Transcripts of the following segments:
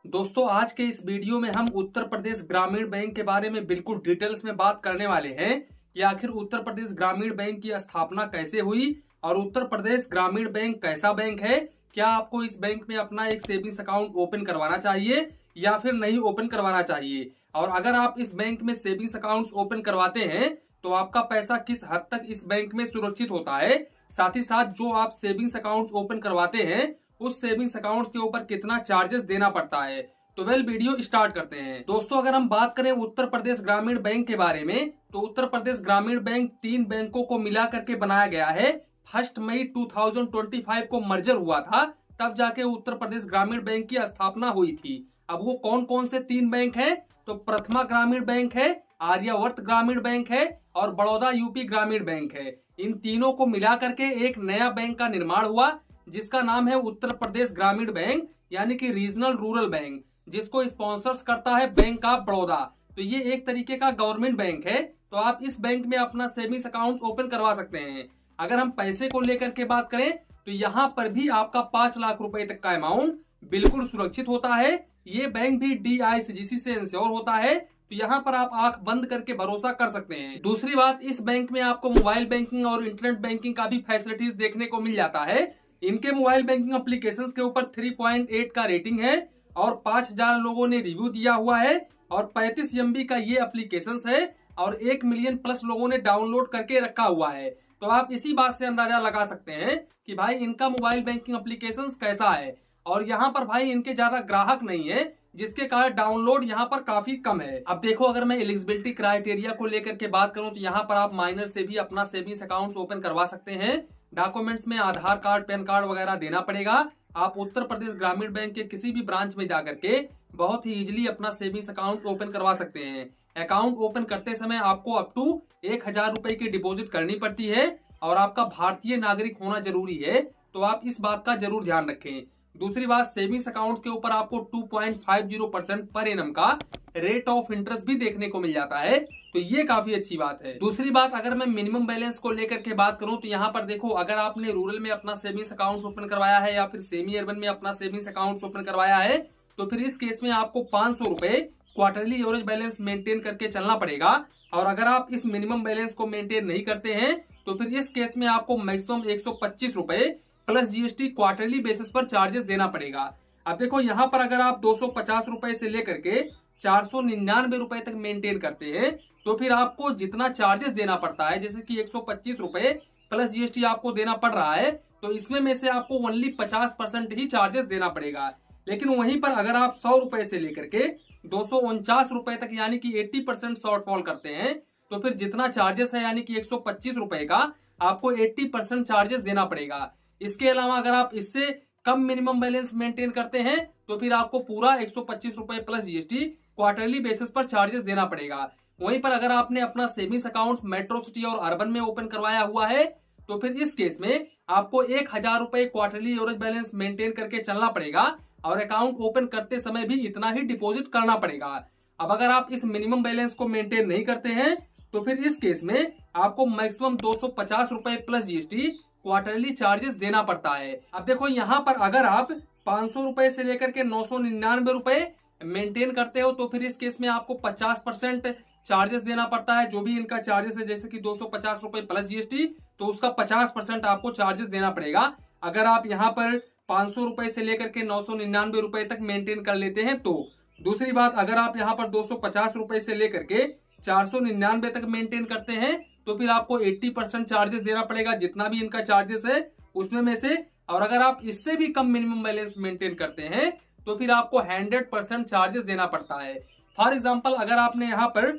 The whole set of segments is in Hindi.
दोस्तों आज के इस वीडियो में हम उत्तर प्रदेश ग्रामीण बैंक के बारे में बिल्कुल डिटेल्स में बात करने वाले हैं कि आखिर उत्तर प्रदेश ग्रामीण बैंक की स्थापना कैसे हुई और उत्तर प्रदेश ग्रामीण बैंक कैसा बैंक है। क्या आपको इस बैंक में अपना एक सेविंग्स अकाउंट ओपन करवाना चाहिए या फिर नहीं ओपन करवाना चाहिए, और अगर आप इस बैंक में सेविंग्स अकाउंट ओपन करवाते हैं तो आपका पैसा किस हद तक इस बैंक में सुरक्षित होता है। साथ ही साथ जो आप सेविंग्स अकाउंट ओपन करवाते हैं उस सेविंग्स अकाउंट के ऊपर कितना चार्जेस देना पड़ता है। तो वीडियो स्टार्ट करते हैं। दोस्तों अगर हम बात करें उत्तर प्रदेश ग्रामीण बैंक के बारे में तो उत्तर प्रदेश ग्रामीण बैंक 3 बैंकों को मिला करके बनाया गया है। 1 मई 2025 को मर्जर हुआ था, तब जाके उत्तर प्रदेश ग्रामीण बैंक की स्थापना हुई थी। अब वो कौन कौन से 3 बैंक हैं तो प्रथमा ग्रामीण बैंक है, आर्यावर्त ग्रामीण बैंक है और बड़ौदा यूपी ग्रामीण बैंक है। इन तीनों को मिला करके एक नया बैंक का निर्माण हुआ जिसका नाम है उत्तर प्रदेश ग्रामीण बैंक यानी कि रीजनल रूरल बैंक, जिसको स्पॉन्सर्स करता है बैंक ऑफ बड़ौदा। तो ये एक तरीके का गवर्नमेंट बैंक है। तो आप इस बैंक में अपना सेविंग्स अकाउंट ओपन करवा सकते हैं। अगर हम पैसे को लेकर के बात करें तो यहाँ पर भी आपका 5 लाख रुपए तक का अमाउंट बिल्कुल सुरक्षित होता है। ये बैंक भी DICGC से इंश्योर होता है, तो यहाँ पर आप आंख बंद करके भरोसा कर सकते हैं। दूसरी बात, इस बैंक में आपको मोबाइल बैंकिंग और इंटरनेट बैंकिंग का भी फैसिलिटीज देखने को मिल जाता है। इनके मोबाइल बैंकिंग एप्लीकेशंस के ऊपर 3.8 का रेटिंग है और 5000 लोगों ने रिव्यू दिया हुआ है और 35 MB का ये एप्लीकेशंस है और 1 मिलियन प्लस लोगों ने डाउनलोड करके रखा हुआ है। तो आप इसी बात से अंदाजा लगा सकते हैं कि भाई इनका मोबाइल बैंकिंग एप्लीकेशंस कैसा है। और यहाँ पर भाई इनके ज्यादा ग्राहक नहीं है, जिसके कारण डाउनलोड यहाँ पर काफी कम है। अब देखो, अगर मैं एलिजिबिलिटी क्राइटेरिया को लेकर के बात करूं तो यहाँ पर आप माइनर से भी अपना सेविंग्स अकाउंट ओपन करवा सकते हैं। डॉक्यूमेंट्स में आधार कार्ड, पैन कार्ड वगैरह देना पड़ेगा। आप उत्तर प्रदेश ग्रामीण बैंक के किसी भी ब्रांच में जाकर के बहुत ही इजीली अपना सेविंग्स अकाउंट ओपन करवा सकते हैं। अकाउंट ओपन करते समय आपको अप टू 1000 रुपए की डिपॉजिट करनी पड़ती है और आपका भारतीय नागरिक होना जरूरी है, तो आप इस बात का जरूर ध्यान रखें। दूसरी बात, सेविंग्स अकाउंट के ऊपर आपको 2.50% पर एनम का रेट ऑफ इंटरेस्ट भी देखने को मिल जाता है, तो ये काफी अच्छी बात है। दूसरी बात, अगर मैं मिनिमम बैलेंस को लेकर के बात करूं तो यहाँ पर देखो, अगर आपने रूरल में अपना सेविंग्स अकाउंट ओपन करवाया है या फिर सेमी अर्बन में अपना सेविंग्स अकाउंट ओपन करवाया है तो फिर इस केस में आपको 500 रुपए क्वार्टरली एवरेज बैलेंस मेंटेन करके चलना पड़ेगा। और अगर आप इस मिनिमम बैलेंस को मेंटेन नहीं करते हैं तो फिर इस केस में आपको मैक्सिमम 125 रुपए प्लस GST क्वार्टरली बेसिस पर चार्जेस देना पड़ेगा। अब देखो, यहाँ पर अगर आप 250 रुपए से लेकर के 499 रुपए तक मेंटेन करते हैं तो फिर आपको जितना चार्जेस देना पड़ता है, जैसे कि 125 रुपए प्लस GST आपको देना पड़ रहा है, तो इसमें में से आपको ओनली 50% ही चार्जेस देना पड़ेगा। लेकिन वहीं पर अगर आप 100 रुपए से लेकर के 249 रुपए तक यानी कि 80% शॉर्टफॉल करते हैं तो फिर जितना चार्जेस है यानी कि 125 रुपए का आपको 80% चार्जेस देना पड़ेगा। इसके अलावा अगर आप इससे कम मिनिमम बैलेंस मेंटेन करते हैं तो फिर आपको पूरा 125 रुपए प्लस GST क्वार्टरली बेसिस पर चार्जेस देना पड़ेगा। वहीं पर अगर आपने अपना सेविंग्स अकाउंट मेट्रो सिटी और अर्बन में ओपन करवाया हुआ है तो फिर इस केस में आपको 1000 रुपए क्वार्टरली एवरेज बैलेंस मेंटेन करके चलना पड़ेगा और अकाउंट ओपन करते समय भी इतना ही डिपॉजिट करना पड़ेगा। अब अगर आप इस मिनिमम बैलेंस को मेंटेन नहीं करते हैं तो फिर इस केस में आपको मैक्सिमम 250 रुपए प्लस GST क्वार्टरली चार्जेस देना पड़ता है। अब देखो, यहाँ पर अगर आप 500 रुपए से लेकर के 999 रुपए मेंटेन करते हो तो फिर इस केस में आपको 50% चार्जेस देना पड़ता है। जो भी इनका चार्जेस है, जैसे कि 250 रुपए प्लस GST, तो उसका 50% आपको चार्जेस देना पड़ेगा। अगर आप यहाँ पर 500 रुपए से लेकर के 999 रुपए तक मेंटेन कर लेते हैं तो। दूसरी बात, अगर आप यहाँ पर 250 रुपए से लेकर के 499 तक मेंटेन करते हैं तो फिर आपको 80% चार्जेस देना पड़ेगा, जितना भी इनका चार्जेस है उसमें में से। और अगर आप इससे भी कम मिनिमम बैलेंस मेंटेन करते हैं तो फिर आपको 100% चार्जेस देना पड़ता है। फॉर एग्जांपल, अगर आपने यहाँ पर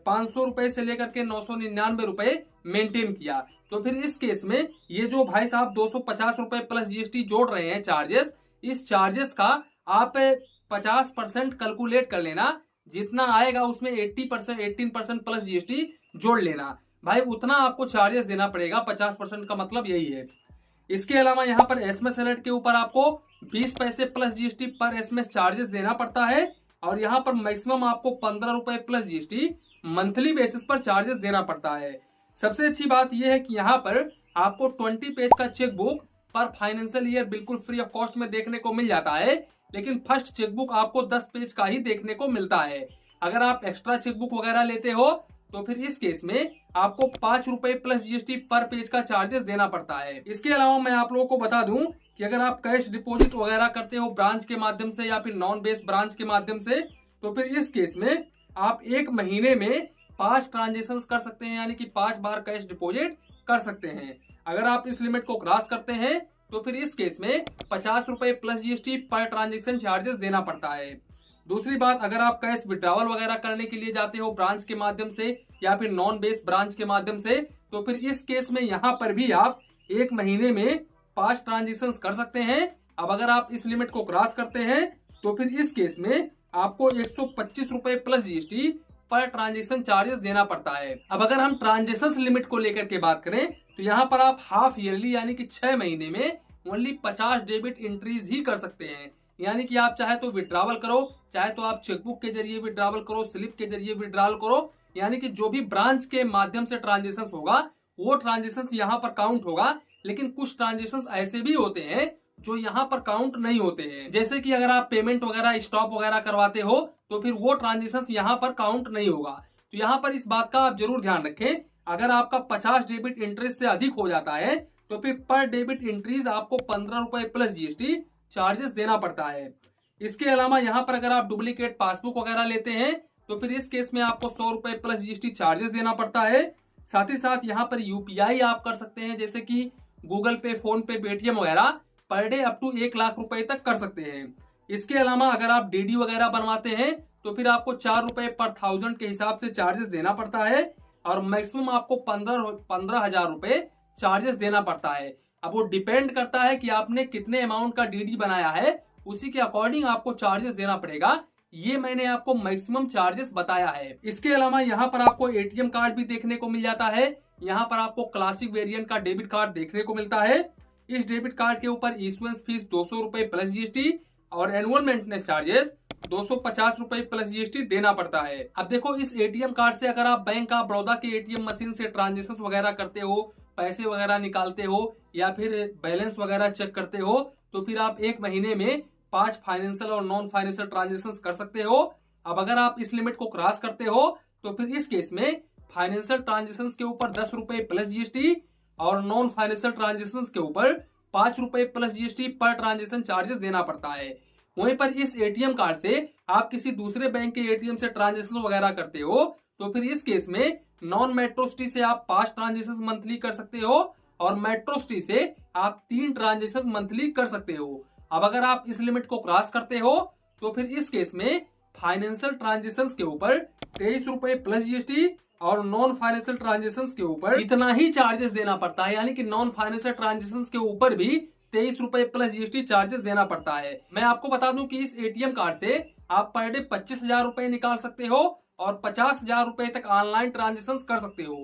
500 रुपए से लेकर के 999 रुपए मेंटेन किया तो फिर इस केस में ये जो भाई साहब 250 रुपए प्लस GST जोड़ रहे हैं चार्जेस, इस चार्जेस का आप 50% कैलकुलेट कर लेना, जितना आएगा उसमें 80% 18% प्लस GST जोड़ लेना। भाई उतना आपको चार्जेस देना पड़ेगा, 50% का मतलब यही है। इसके अलावा यहाँ पर SMS अलर्ट के ऊपर आपको 20 पैसे प्लस GST पर SMS चार्जेस देना पड़ता है और यहाँ पर मैक्सिमम आपको 15 रुपए प्लस GST मंथली बेसिस पर चार्जेस देना पड़ता है। सबसे अच्छी बात यह है कि यहाँ पर आपको 20 पेज का चेक बुक पर फाइनेंशियल ईयर बिल्कुल फ्री ऑफ कॉस्ट में देखने को मिल जाता है। लेकिन फर्स्ट चेकबुक आपको 10 पेज का ही देखने को मिलता है। अगर आप एक्स्ट्रा चेकबुक वगैरह लेते हो तो फिर इस केस में आपको 5 रुपए प्लस जीएसटी पर पेज का चार्जेस देना पड़ता है। इसके अलावा मैं आप लोगों को बता दूं कि अगर आप कैश डिपॉजिट वगैरह करते हो ब्रांच के माध्यम से या फिर नॉन बेस ब्रांच के माध्यम से, तो फिर इस केस में आप एक महीने में 5 ट्रांजेक्शन कर सकते हैं, यानी कि 5 बार कैश डिपॉजिट कर सकते हैं। अगर आप इस लिमिट को क्रॉस करते हैं तो फिर इस केस में 50 रुपए plus GST per transaction charges देना पड़ता है। दूसरी बात, अगर आप कैश विड्रॉवल वगैरह करने के लिए जाते हो ब्रांच के माध्यम से या फिर नॉन बेस ब्रांच के माध्यम से, तो फिर इस केस में यहाँ पर भी आप एक महीने में 5 ट्रांजेक्शन कर सकते हैं। अब अगर आप इस लिमिट को क्रॉस करते हैं तो फिर इस केस में आपको 125 रुपए plus GST per transaction charges देना पड़ता है। अब अगर हम ट्रांजेक्शन लिमिट को लेकर के बात करें तो यहाँ पर आप हाफ ईयरली यानी कि 6 महीने में ओनली 50 डेबिट एंट्रीज ही कर सकते हैं। यानी कि आप चाहे तो विड्रॉवल करो, चाहे तो आप चेकबुक के जरिए विड्रॉवल करो, स्लिप के जरिए विड्रॉवल करो, यानी कि जो भी ब्रांच के माध्यम से ट्रांजेक्शन होगा वो ट्रांजेक्शन यहाँ पर काउंट होगा। लेकिन कुछ ट्रांजेक्शन ऐसे भी होते हैं जो यहाँ पर काउंट नहीं होते हैं, जैसे कि अगर आप पेमेंट वगैरह स्टॉप वगैरह करवाते हो तो फिर वो ट्रांजेक्शन यहाँ पर काउंट नहीं होगा। तो यहाँ पर इस बात का आप जरूर ध्यान रखें, अगर आपका 50 डेबिट इंटरेस्ट से अधिक हो जाता है तो फिर पर डेबिट इंट्रीज आपको 15 रुपए प्लस जीएसटी चार्जेस देना पड़ता है। इसके अलावा यहाँ पर अगर आप डुप्लीकेट पासबुक वगैरह लेते हैं तो फिर इस केस में आपको 100 रुपए प्लस जीएसटी चार्जेस देना पड़ता है। साथ ही साथ यहाँ पर यूपीआई आप कर सकते हैं, जैसे कि गूगल पे, फोन पे, पेटीएम वगैरह per day up to 1 lakh रुपए तक कर सकते हैं। इसके अलावा अगर आप डीडी वगैरह बनवाते हैं तो फिर आपको 4 रुपए पर 1000 के हिसाब से चार्जेस देना पड़ता है और मैक्सिमम आपको 15,000 रुपए चार्जेस देना पड़ता है। अब वो डिपेंड करता है कि आपने कितने अमाउंट का डीडी बनाया है, उसी के अकॉर्डिंग आपको चार्जेस देना पड़ेगा। ये मैंने आपको मैक्सिमम चार्जेस बताया है। इसके अलावा यहाँ पर आपको एटीएम कार्ड भी देखने को मिल जाता है। यहाँ पर आपको क्लासिक वेरिएंट का डेबिट कार्ड देखने को मिलता है। इस डेबिट कार्ड के ऊपर इशुएंस फीस 200 रुपए प्लस जीएसटी और एनुअल मेंटेनेंस चार्जेस 250 रुपए प्लस जीएसटी देना पड़ता है। अब देखो, इस एटीएम कार्ड से अगर आप बैंक ऑफ बड़ौदा के एटीएम मशीन से ट्रांजेक्शन वगैरह करते हो, पैसे वगैरह निकालते हो या फिर बैलेंस वगैरह चेक करते हो, तो फिर आप एक महीने में 5 फाइनेंशियल और नॉन फाइनेंशियल ट्रांजेक्शन कर सकते हो। अब अगर आप इस लिमिट को क्रॉस करते हो तो फिर इस केस में फाइनेंशियल ट्रांजेक्शन के ऊपर 10 रुपए प्लस जीएसटी और नॉन फाइनेंशियल ट्रांजेक्शन के ऊपर 5 रुपए plus GST per transaction charges देना पड़ता है। वहीं पर इस एटीएम कार्ड से आप किसी दूसरे बैंक के एटीएम से ट्रांजेक्शन वगैरह करते हो तो फिर इस केस में नॉन मेट्रो सिटी से आप 5 ट्रांजेक्शन मंथली कर सकते हो और मेट्रो सिटी से आप 3 ट्रांजेक्शन मंथली कर सकते हो। अब अगर आप इस लिमिट को क्रॉस करते हो तो फिर इस केस में फाइनेंशियल ट्रांजेक्शन के ऊपर 23 रुपए प्लस जीएसटी और नॉन फाइनेंशियल ट्रांजेक्शन के ऊपर इतना ही चार्जेस देना पड़ता है। यानी कि नॉन फाइनेंशियल ट्रांजेक्शन के ऊपर भी 23 रुपए प्लस जीएसटी चार्जेस देना पड़ता है। मैं आपको बता दूं कि इस एटीएम कार्ड से आप पर डे 25,000 रुपए निकाल सकते हो और 50,000 रुपए तक ऑनलाइन ट्रांजेक्शन कर सकते हो।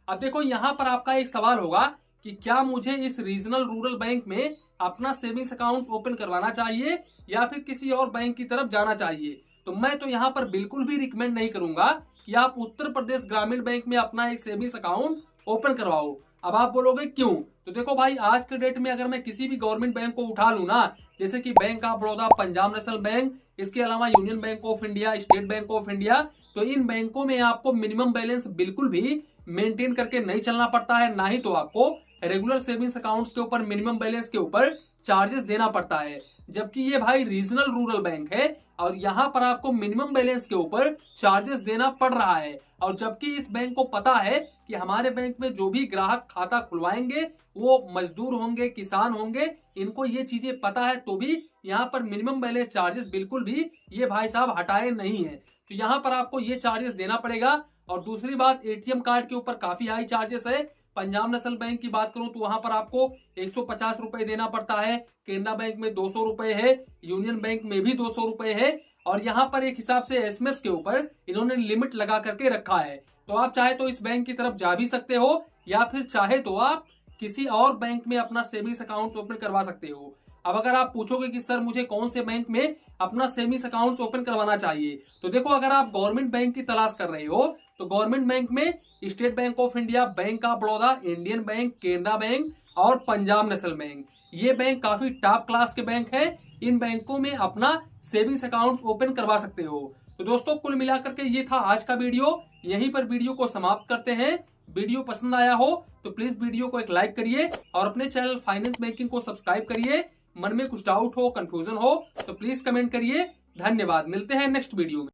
अब देखो, यहाँ पर आपका एक सवाल होगा कि क्या मुझे इस रीजनल रूरल बैंक में अपना सेविंग्स अकाउंट ओपन करवाना चाहिए या फिर किसी और बैंक की तरफ जाना चाहिए। तो मैं तो यहाँ पर बिल्कुल भी रिकमेंड नहीं करूंगा कि आप उत्तर प्रदेश ग्रामीण बैंक में अपना एक सेविंग्स अकाउंट ओपन करवाओ। अब आप बोलोगे क्यों? तो देखो भाई, आज के डेट में अगर मैं किसी भी गवर्नमेंट बैंक को उठा लूं ना, जैसे कि bank of Baroda, Punjab national bank, इसके अलावा union bank of India, state bank of India, तो इन बैंकों में आपको मिनिमम बैलेंस बिल्कुल भी मेंटेन करके नहीं चलना पड़ता है, ना ही तो आपको रेगुलर सेविंग्स अकाउंट्स के ऊपर मिनिमम बैलेंस के ऊपर चार्जेस देना पड़ता है। जबकि ये भाई रीजनल रूरल बैंक है और यहाँ पर आपको मिनिमम बैलेंस के ऊपर चार्जेस देना पड़ रहा है। और जबकि इस बैंक को पता है कि हमारे बैंक में जो भी ग्राहक खाता खुलवाएंगे वो मजदूर होंगे, किसान होंगे, इनको ये चीजें पता है, तो भी यहाँ पर मिनिमम बैलेंस चार्जेस बिल्कुल भी ये भाई साहब हटाए नहीं है। तो यहाँ पर आपको ये चार्जेस देना पड़ेगा। और दूसरी बात, एटीएम कार्ड के ऊपर काफी हाई चार्जेस है। पंजाब नेशनल बैंक की बात करूं तो वहां पर आपको 150 रुपए देना पड़ता है, केनरा बैंक में 200 रुपए है, यूनियन बैंक में भी 200 रुपए है। और यहाँ पर एक हिसाब से एसएमएस के ऊपर इन्होंने लिमिट लगा करके रखा है। तो आप चाहे तो इस बैंक की तरफ जा भी सकते हो या फिर चाहे तो आप किसी और बैंक में अपना सेविंग्स अकाउंट ओपन करवा सकते हो। अब अगर आप पूछोगे कि सर मुझे कौन से बैंक में अपना सेविंग्स अकाउंट ओपन करवाना चाहिए, तो देखो, अगर आप गवर्नमेंट बैंक की तलाश कर रहे हो तो गवर्नमेंट बैंक में state bank of India, bank of Baroda, Indian bank, Canara bank और पंजाब नेशनल बैंक, ये बैंक काफी टॉप क्लास के बैंक है। इन बैंकों में अपना सेविंग्स अकाउंट ओपन करवा सकते हो। तो दोस्तों कुल मिलाकर के ये था आज का वीडियो। यहीं पर वीडियो को समाप्त करते हैं। वीडियो पसंद आया हो तो प्लीज वीडियो को एक लाइक करिए और अपने चैनल फाइनेंस बैंकिंग को सब्सक्राइब करिए। मन में कुछ डाउट हो, कंफ्यूजन हो तो प्लीज कमेंट करिए। धन्यवाद। मिलते हैं नेक्स्ट वीडियो में।